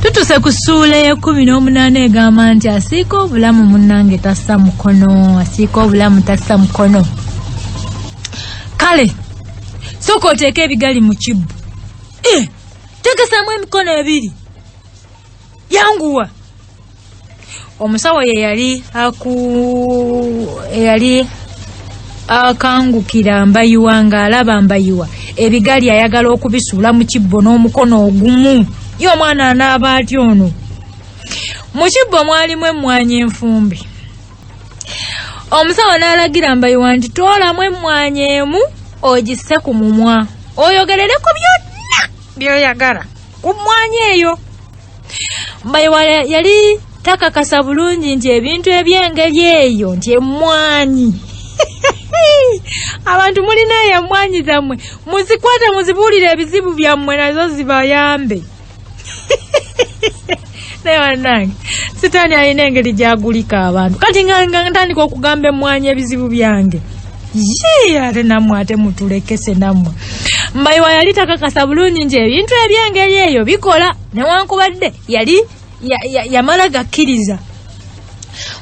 Tutuse ku ssuula y'e18 egamba nti asiika obulamu munnange tassa mukono, asiika obulamu tassa mukono. Kale sooka oteeka ebigali mu kibbo. Tegesamu emikono ebiri. Yanguwa. Omusawo ye yali akangukira Mbayiwa ng'alaba Mbayiwa ebigali ayagala okubisuula mu kibbo n'omukono ogumu. Yo mwana anaaba atyo ono. Mu kibbo mwalimu emmwanyi enfumbi. Omusawo n'alagira Mbayiwa nti toolamu emmwanyi emu ogisse ku mumwa oyogerereko byonna by'oyagala ku mmwanyi eyo. Mbayiwa yali takakasa bulungi nti ebintu eby'engeri eyo nti emmwanyi. Abantu mulina emmwanyi zammwe muzikwate muzibuulire ebizibu byammwe nazo zibayambe. Naye wannange sitaani alina engeri gy'agulika abantu. Kati nga ntandika okugamba emmwanyi ebizibu byange. Ate nammwe ate mutulekese nammwe. Mbayiwa yali takakasa bulungi nti ebintu eby'engeri eyo bikola newankubadde yali yamala gakkiriza.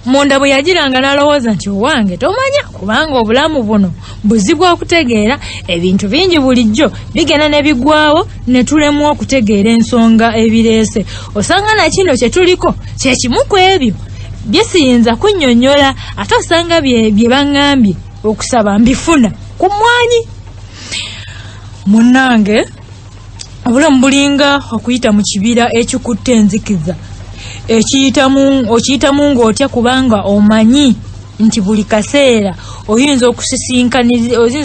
Munda bwe yagiranga n'alowooza nti owange tomanya kubanga obulamu buno buzibu okutegeera, ebintu bingi bulijjo bigenda ne bigwawo ne tulemwa okutegeera ensonga ebireese. Osanga na kino kye tuliko kye kimu ku ebyo bye siyinza kunnyonnyola ate osanga bye baŋŋambye okusaba mbifuna ku mmwanyi. Munnange obulamu bulinga okuyita mu kibira ekikutte enzikiza. Okiyitamu ng'otya kubanga omanyi nti buli kaseera oyinza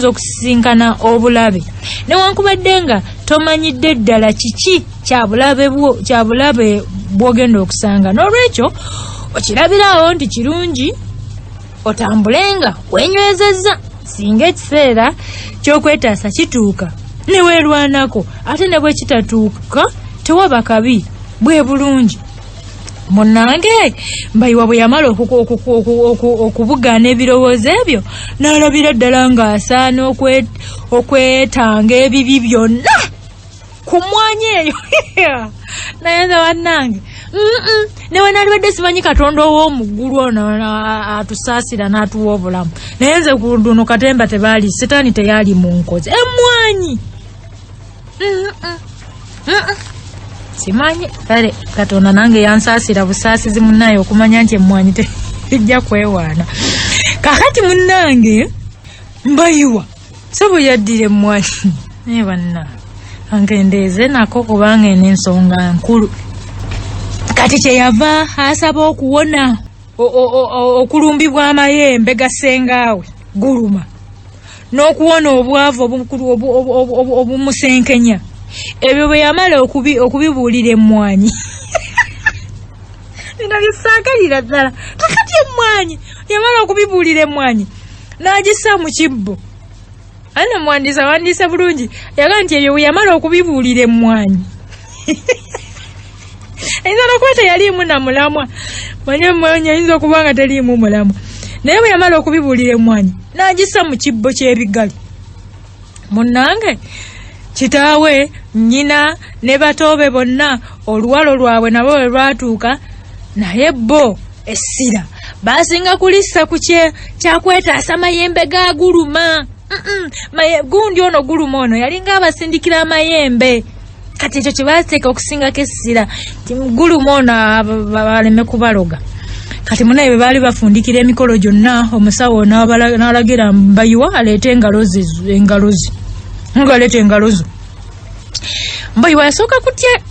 okusisinkana obulabe. Newankubadde nga tomanyidde ddala kiki kyabulabe bw'ogenda okusanga. N'olwekyo okirabirawo nti kirungi otambulenga wenywezezza singa ekiseera ky'okwetaasa kituuka ne weerwanako, ate ne bwe kitatuuka tewaba kabi bwe bulungi. Munnange Mbayiwa bwe yamala okubugaana ebirowoozo ebyo n'alabira ddala ng'asaana okwetanga ebibi byonna ku mmwanyi eyo. Naye nze wannange newe nalibadde simanyi Katonda ow'omuggulu ono atusaasira n'atuwa obulamu. Naye nze ku luno katemba tebaali, sitaani teyali mu nkozi. Emmwanyi simanyi. Kale Katonda nange yansaasira busaasizi munnaye okumanya nti emmwanyi tejja kwewaana. Kakati munnange Mbayiwa sabo yaddira emmwanyi. Naye banna angendeeze nako kubanga eno ensonga nkulu. Kati kyeyava asaba okuwona okulumbibwa amayembe gasengaawe guluma n'okuwona obwavu obumusenkenya. Ebyo bwe yamala okubibuulira emmwanyi. Bino bisaakalira ddala. Kakati emmwanyi yamala okubibuulira emmwanyi n'agissa mu kibbo. Ana mwandiisa wandiise bulungi yaga nti ebyo bwe yamala okubibuulira emmwanyi. Ayinza n'okuba teyaliimu na mulamwa. Manya emmwanyi ayinza okuba nga teriimu mulamwa. Naye bwe yamala okubibuulira emmwanyi n'agissa mu kibbo ky'ebigali. Munnange kitaawe, nnyina ne batoobe bonna oluwalo lwabwe nabo bwe lwatuuka, naye bo essira baasinga kulissa ku kyakwetaasa mayembe ga guluma. Gundi ono guluma ono yalinga abasindikira amayembe. Kati ekyo kye baateeka okusingako essira nti guluma ono baleme kubaloga. Kati munaye bwe baali bafundikira emikolo gyonna, omusawo n'alagira Mbayiwa aleete engalo ze. Ngaleeta engalo zo. Mbayiwa yasooka kutya.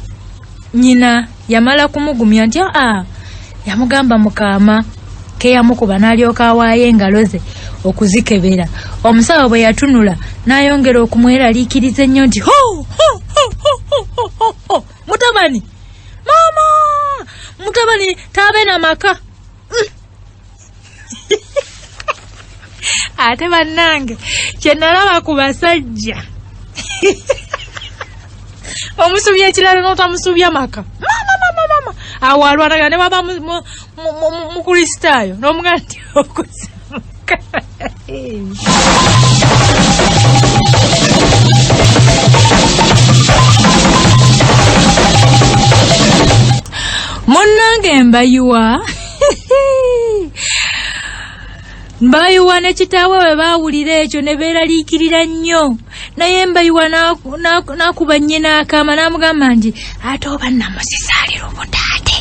Nnyina yamala kumugumya nti yamugamba mukaama ke yamukuba n'alyoka awaayo engalo ze okuzikebera. Omusawo bwe yatunula n'ayongera okumweraliikiriza ennyo nti mutabani, maama mutabani taabe na maka. Ate bannange kye nalaba ku basajja omusubya ekirala n'otamusubya maka. Mama awo alwanaga ne baba mu Kristaayo n'omugana nti okuzimuka. Mbayuwa Mbayuwa ne kitaawe bwe baawulira ekyo ne beeraliikirira nnyo naye Mbayuwa n'akuba nnyina akaama n'amugamba nti ate oba namusisaalira obutaate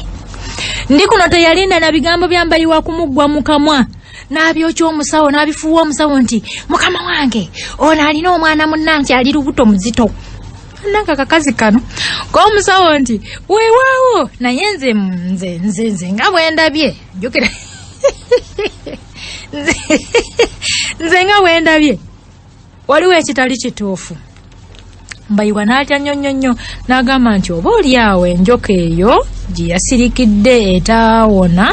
ndi kuno teyalinda na bigambo bya Mbayuwa kumuggwa mu kamwa n'abyokya omusawo n'abifuuwa omusawo nti mukama wange ono alina omwana munnange ali lubuto muzito nanga kakazi kano k'omusawo nti weewaawo naye nze nga bwe ndabye jjukira nze nga bwe ndabye waliwo ekitali kituufu Mbayuwa n'atya nnyo n'agamba nti oba oli awo enjoka eyo gye yasirikidde etaawona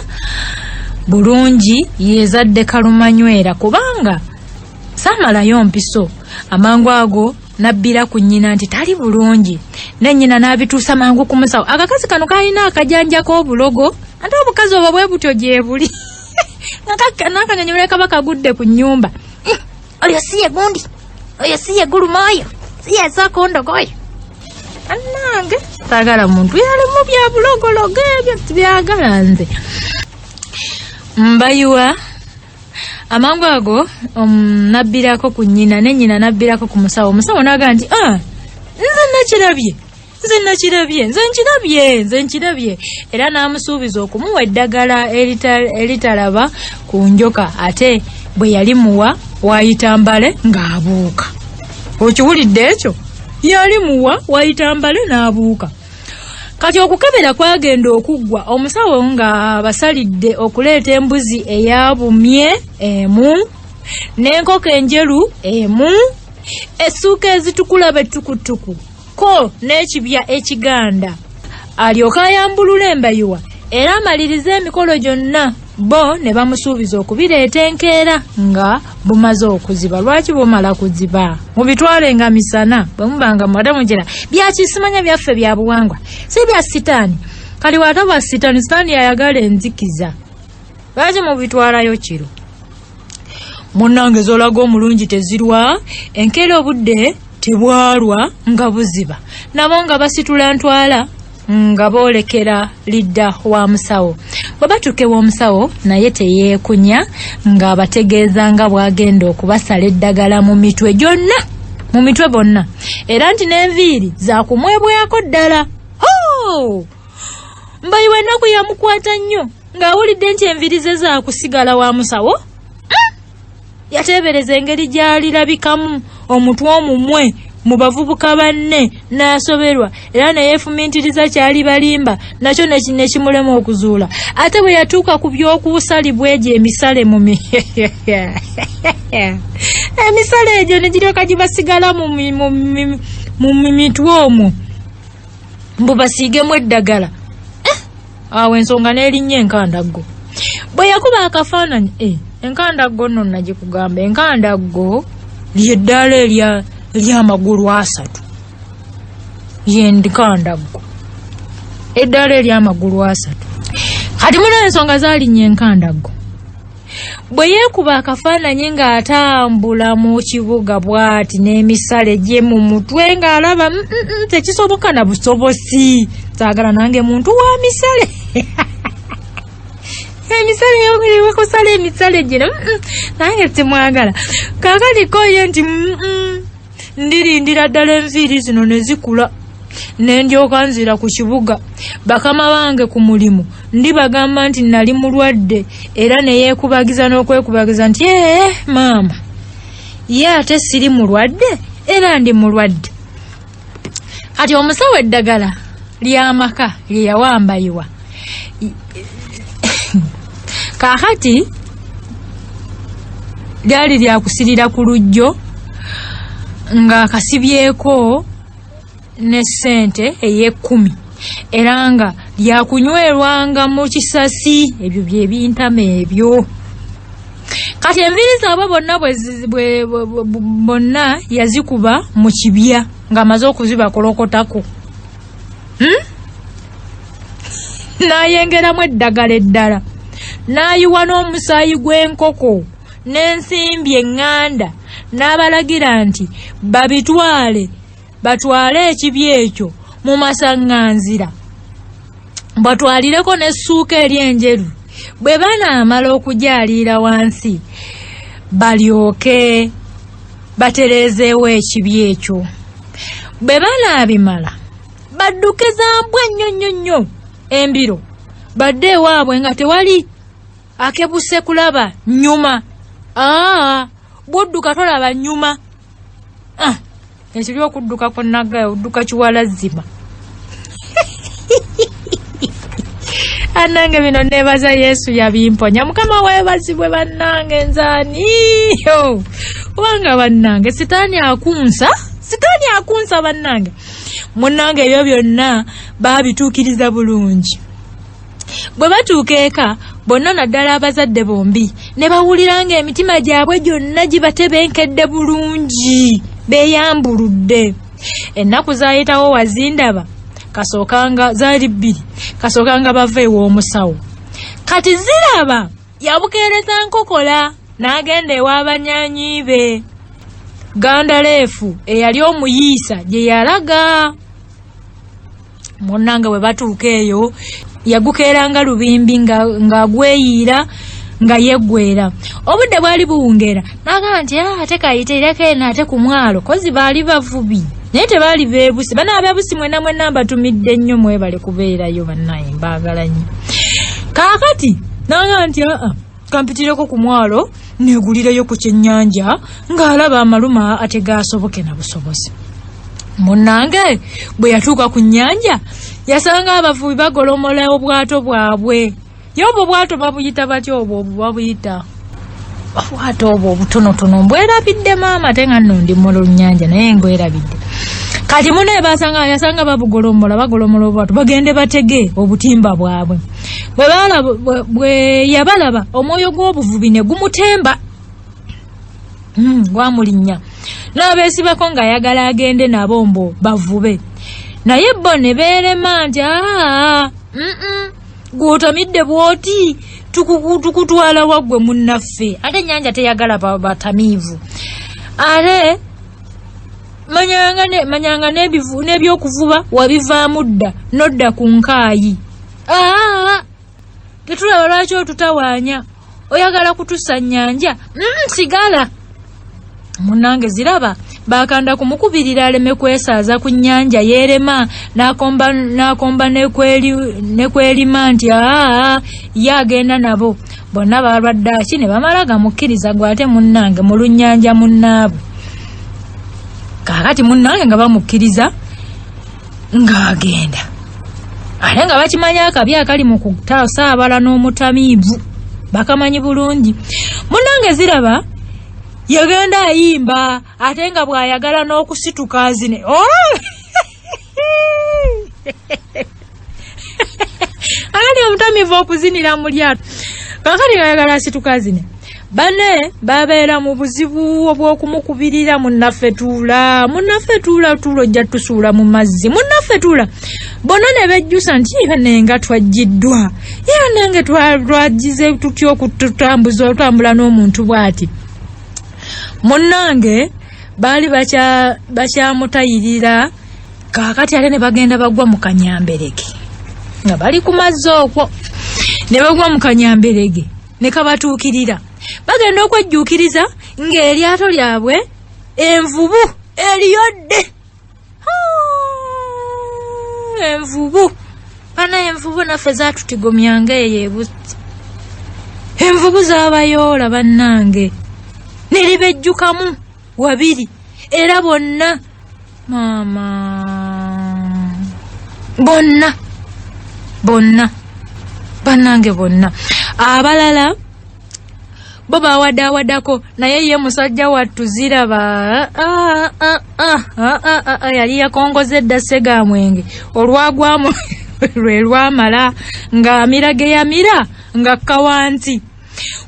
bulungi yezadde kalumanywera kubanga saamalayo mpiso amangu ago nabbira ku nnyina nti tali bulungi ne nnyina n'abituusa mangu ku musawo akakazi kano kalina akajanja k'obulogo ate obukazi obwo bwe butyo gye buli n'akanyonyi kaba kagudde ku nnyumba oyo si ye gundi oyo si ye gulumaayo si ye sakondogoyo annange saagala muntu yalimu bya bulogologo ebyo tibyagala nze Mbayuwa amangu ago nabbirako ku nnyina ne nnyina nabbirako ku musawo omusawo n'aga nti nze nkirabye era n'amusuubiza okumuwa eddagala eritalaba ku njoka ate bwe yalimuwa wayita mbale ng'abuuka okiwulidde ekyo yalimuwa wayita mbale n'abuuka kati okukebera kwagenda okuggwa omusawo nga basalidde okuleeta embuzi eyabumye emu n'enkoko enjeru emu essuuka ezitukula betukutuku ko n'ekibya ekiganda alyoka ayambulula Mbayuwa era amaliriza emikolo gyonna bo ne bamusuubiza okubireeta enkeera nga bumaze okuziba lwaki bumala kuziba mubitwale nga misana bwe mubanga mwadamugira byakisimanya byaffe bya buwangwa si bya sitaani kali wataba sitaani yayagala enzikiza lwaki mubitwalayo kiro munnange zolaga omulungi tezirwa enkeera obudde tebwalwa nga buziba nabo nga basitula ntwala nga boolekera lidda wa musawo bwe batuukewa omusawo naye teyeekunya nga bategeeza nga bwagenda okubasala eddagala mu mitwe gyonna mu mitwe bonna era nti n'enviiri zakumwebwako ddala Mbayuwa ennaku yamukwata nnyo ng'awulidde nti enviiri ze zaakusigala wa musawo yateebereza engeri gy'alirabikamu omutwe omumwe mu bavubuka banne n'asoberwa era ne yeefumintiriza kyali balimba nakyo ne kimulema okuzuula ate bwe yatuuka ku by'okusalibwa egyo emisale emisale egyo ne giryoka gibasigala mu mitwe omwo mbu basiigemu eddagala awo ensonga n'erinnya enkandaggo bwe yakuba akafaananyi enkandaggo nno nagikugamba enkandaggo lyeddala ery'amagulu 3 yendikandaggo eddala ery'amagulu 3 kati muno ensonga zaalinya enkandaggo bwe yeekuba akafaananyi ng'atambula mu kibuga bw'ati n'emisale gye mu mutwe ng'alaba tekisoboka na busobosi saagala nange muntu wa misale emisale yokusala emisale gino nange temwagala kaakati koye nti ndirindira ddala enviiri zino ne zikula ne ndyoka nzira ku kibuga bakama bange ku mulimu ndibagamba nti nali mulwadde era ne yeekubagiza n'okwekubagiza nti maama ye ate siri mulwadde era ndi mulwadde kati omusawo eddagala ly'amaka lye yawa Mbayuwa kaakati lyali lyakusirira ku lujjo ng'akasibyeko ne ssente ey'ekkumi era nga lyakunywerwanga mu kisasi ebyo byebintama ebyo kati enviiri zaabwe bonna yazikuba mu kibya ng'amaze okuzibakolokotako n'ayengeramu eddagala eddala n'ayiwa n'omusaayi gw'enkoko n'ensimbi eŋŋanda n'abalagira nti batwale ekibya ekyo mu masaŋŋanzira batwalireko n'essuuka eri enjeru bwe banaamala okujalira wansi balyoke batereezeewo ekibi ekyo bwe banaabimala badduke zambwa nnyonnyonnyo embiro badde ewaabwe nga tewali akebuse kulaba nnyuma bwodduka tolaba nnyuma ekyo byokudduka konnaga odduka kiwalazzima anange bino nebaza Yesu yabimponya mukama webazibwe bannange nzani kubanga bannange sitaani akunsa bannange munnange ebyo byonna babituukiriza bulungi bwe batuuka eka bonna naddala abazadde bombi ne bawuliranga emitima gyabwe gyonna gibatebenkedde bulungi beeyambuludde ennaku zayitawo wazindaba kasookanga zaali bbiri kasookanga bava ew'omusawo kati ziraba yabukeereza nkokola n'agenda ew'abanyanyi be gandaleefu eyali omuyiisa gye yalaga munnange bwe batuuka eyo yagukeeranga lubimbi ng'agweyiira nga yeggwera obudde bwali buwungeera n'agamba nti ate kayitirireko eno ate ku mwalo kozi baali bavubi naye tebaali beebusi bana abeebusi mwena mbatumidde nnyo mwebale kubeerayo bannaye mbaagala nnyo kaakati n'agamba nti kampitireko ku mwalo neegulireyo ku kyennyanja ng'alaba amaluma ate gaasoboke na busobozi munnange bwe yatuuka ku nnyanja yasanga abavubi bagolomola obwato bwabwe ye obwo bwato babuyita batya obwo babuyita obwato obwo obutonotono mbwerabidde maama ate nga nno ndi mu nnyanja naye mbwerabidde kati munaye yasanga bagolomola obwato bagende batege obutimba bwabwe bwe yabalaba omwoyo gw'obuvubi ne gumutemba gwamulinnya n'abeesibako ng'ayagala agende nabo mbo bavube naye bo ne beerema nti gw'otamidde bw'oti tukutwala waggwe munnaffe ate ennyanja teyagala batamiivu ate manyanga n'ebyokuvuba wabivaamu dda nodda ku nkaayi tetulaba lwaki otutawaanya oyagala kutussa nnyanja sigala munnange ziraba bakanda kumukubirira aleme kwesaaza ku nnyanja yeerema n'akomba nekwelima nti ye agenda nabo bonna balwaddaki ne bamala gamukkiriza gwate munnange mu lunnyanja munnaabwe kaakati munnange nga bamukkiriza ng'agenda ate nga bakimanyi akabi akali mu kutasaabala n'omutamiivu bakamanyi bulungi munnange ziraba yagenda ayimba ate nga bw'ayagala n'okusituka azine akati omutamiivu okuzinira mu lyato kakati ayagala asituka azine bane babeera mu buzibu obw'okumukubirira munnaffe tuula ojja tusuula mu mazzi munnaffe tuula bonna ne bejjusa nti nga twajjiddwa nange twagize tutya otambula n'omuntu bw'ati munnange baali bakyamutayirira kaakati ate ne bagenda bagwa mu kanyamberege nga bali ku mazzi okwo ne bagwa mu kanyamberege ne kabatuukirira bagenda okwejjuukiriza ng'eryato lyabwe envubu eriyodde envubu envubu naffe zaatutigomyanga eyo ebuzi envubu z'abayoola bannange ne libejjukamu wabiri era bonna maama bonna bannange bonna abalala bo bawadawadako naye ye musajja wattu ziraba yali yakongoze dda Ssegamwenge olwagwamu lwe lwamala ng'amira ge yamira ng'akka wansi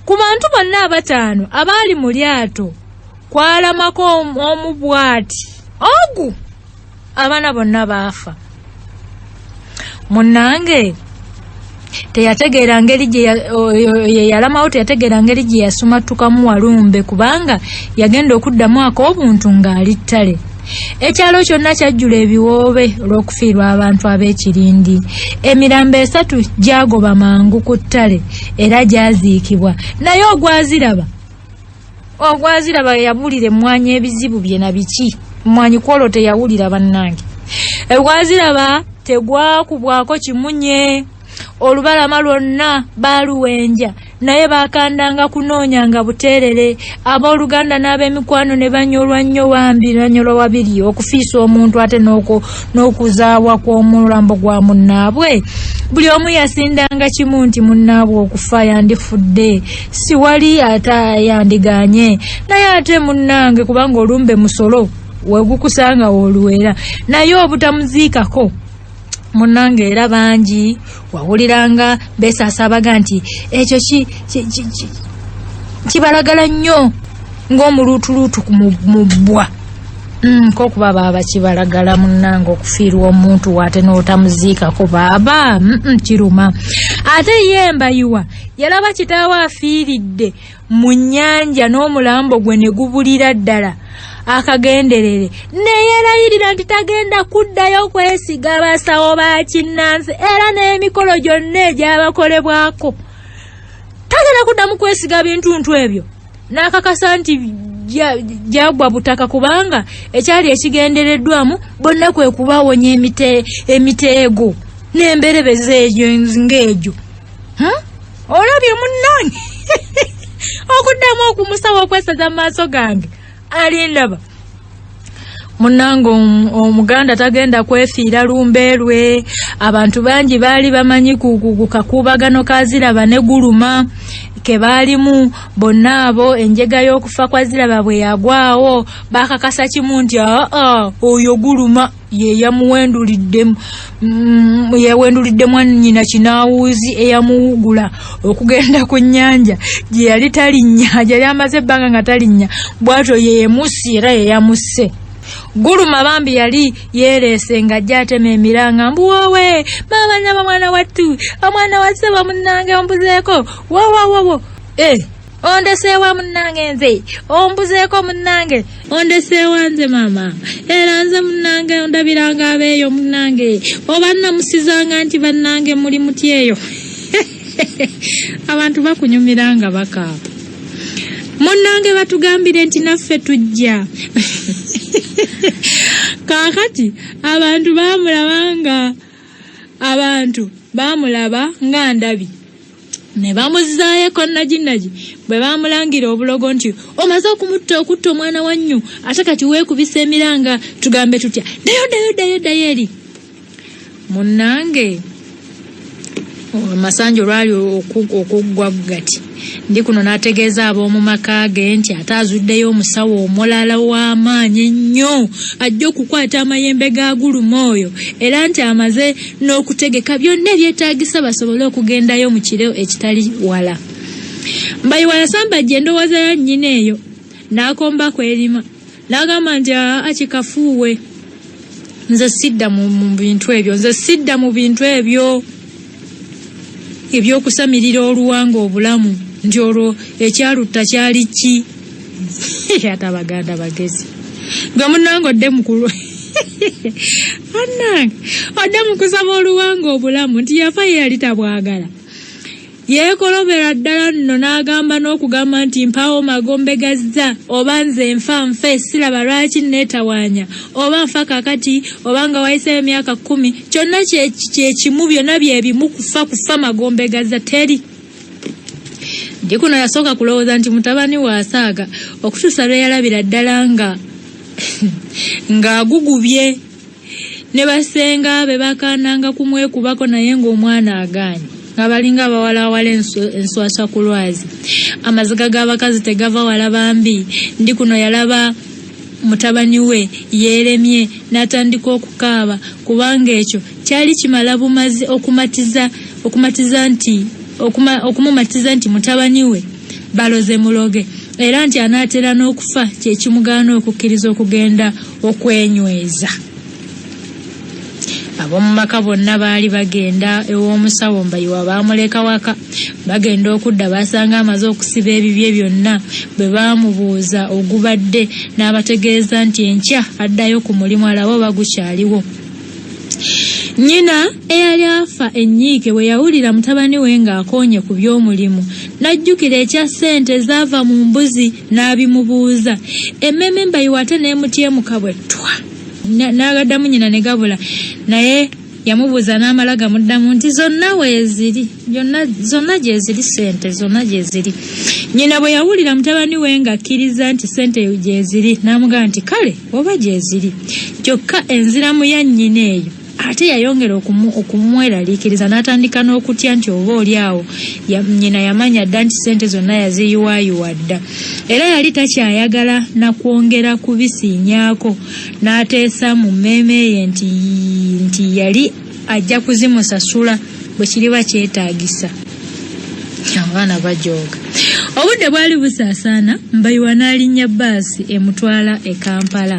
ku bantu bonna abataano abaali mu lyato kwalamako omu bw'ati ogu abaana bonna baafa munnange teyategeera ngeri gye yalamawo teyategeera ngeri gye yasumatukamu walumbe kubanga yagenda okuddamu ak'obuntu ng'ali ttale Ekyalo kyonna kyajjula ebiwoobe olw'okufiirwa abantu ab'ekirindi. Emirambo 3 gyagoba mangu ku ttale era gyaziikibwa. Naye ogwaziraba yabulira emmwanyi ebizibu bye na biki. Mmwanyi kwolo teyawulira bannange. Ogwaziraba tegwakubwako kimunye. Olubalama lwonna baaluwenja naye bakandanga kunoonyanga buteerere. Abooluganda n'ab'emikwano ne banyolwa nnyo bambi banyolwa wabiri okufiisa omuntu ate n'okuzaawa kw'omulambo gwa munnaabwe. Buli omu yasindanga kimu nti munnaabwe okufa yandifudde si wali ate yandiganye. Naye ate munnange kubanga olumbe musolo wegukusanga oluwera naye obutamuziikako munnange era bangi wawuliranga beesaasabaga nti ekyo kibalagala nnyo ng'omuluutuluutu mu bbwa. Kokuba baaba kibalagala munnange okufiirwa omuntu waate n'otamuziikako baaba kiruma. Ate ye Mbayiwa yalaba kitaawe afiiridde mu nnyanja n'omulambo gwe ne gubulira ddala akagenderere neyeerayirira nti tagenda kuddayo kwesiga basawo ba kinnansi era n'emikolo gyonna egyabakolebwako tagenda kuddamu kwesiga bintuntu ebyo. N'akakasa nti gyagwa butaka kubanga ekyali ekigendereddwamu bonna kwe kubawonya emiteego n'emberebeze egyo ng'egyo. Olabye munnange okuddamu okumusawo okwesaza mu maaso gange alindaba. Munnange omuganda tagenda kwefiira lumbeerwe. Abantu bangi baali bamanyi ku kakuubagano kaziraba ne guluma ke baalimu bonna abo enjega y'okufa kwa ziraba bwe yagwawo bakakasa kimu nti oyo guluma yewendulidde mwannyina kinaawuuzi eyamuwugula okugenda ku nnyanja gye yali talinnya yali amaze ebbanga nga talinnya bw'atyo yeemusi era yeyamusse. Guluma bambi yali yeerese ng'ajja atema emiranga mbuwowe maama nyama mwana wattu omwana wa ssebo munnange ombuzeeko wowowowo ondeseewa munnange nze ombuzeeko munnange ondeseewa nze maama era nze munnange ondabiranga abeeyo munnange oba namusizanga nti bannange muli muti eyo. Abantu bakunyumiranga bakaaba munnange batugambire nti naffe tujja. Kaakati abantu baamulaba nga ndabi ne bamuzaayeko nagi bwe baamulangira obulogo nti omaze okutta omwana wannyu ate kati weekubisa emiranga tugambe tutya ddayo eri. Munnange Masanja olwali okuggwa gati ndi kuno n'ategeeza ab'omu maka ge nti ate azuddeyo omusawo omulala w'amaanyi ennyo ajja okukwata amayembe ga Guluma oyo era nti amaze n'okutegeka byonna ebyetaagisa basobole okugendayo mu kiro ekitali wala. Mbayiwa yasambajja endowooza ya nnyina eyo n'akomba kw'erima n'agamba nti akikafuuwe nze sidda mu bintu ebyo ebyokusamirira oluwanga obulamu nti olwo ekyalutta kyali ki. Ate Abaganda bagezi nga munnange odde mukulu annange odde mu kusaba oluwanga obulamu nti yafa ye yali tabwagala. Yeekolobera ddala nno n'agamba n'okugamba nti mpaawo magombe gazza oba nze nfa siraba lwaki neetawaanya oba nfa kakati oba nga wayiseeyo emyaka 10 kyonna kyekimu byonna byebimu kufa magombe gazza teri. Ndi kuno yasooka kulowooza nti mutabani waasaaga okutuusa lwe yalabira ddala ng'agugubye ne basenga be bakaananga kumwekubako naye ng'omwana agaanye nga balinga abawalawala enswaswa ku lwazi. Amaziga g'abakazi tegava wala bambi. Ndi kuno yalaba mutabani we yeeremye n'atandika okukaaba kubanga ekyo kyali kimala bumazi okumumatiza nti mutabani we baloze muloge era nti anaatera n'okufa kyekimugaana okukkiriza okugenda okwenyweza. ab'omu maka bonna baali bagenda ew'omusawo Mbayiwa baamuleka waka bagenda okudda basanga amaze okusiba ebibye byonna bwe baamubuuza ogubadde n'abategeeza nti enkya addayo ku mulimu alabo bagukyaliwo. Nnyina eyali afa ennyiike bwe yawulira mutabani we ng'akoonye ku by'omulimu n'ajjukira ekya ssente zaava mu mbuzi n'abimubuuza. Emmeme Mbayiwa ate n'emutyemuka bwe ttwa n'agaddamu nnyina ne gabula naye yamubuuza n'amala gamuddamu nti zonna weeziri zonna gye ziri ssente zonna gye ziri. Nnyina bwe yawulira mutabani we ng'akkiriza nti ssente gye ziri n'amugamba nti kale oba gye ziri kyokka enziramu ya nnyina eyo ate yayongera okumweraliikiriza n'atandika n'okutya nti oba oli awo nnyina yamanya dda nti ssente zonna yaziyiwaayiwa dda era yali takyayagala nakwongera kubisiinyaako n'ateesa mu mmeeme ye nti yali ajja kuzimusasula bwe kiriba kyetaagisa. Abaana bajooga. Obudde bwali busaasaana Mbayiwa n'alinnya bbaasi emutwala e Kampala.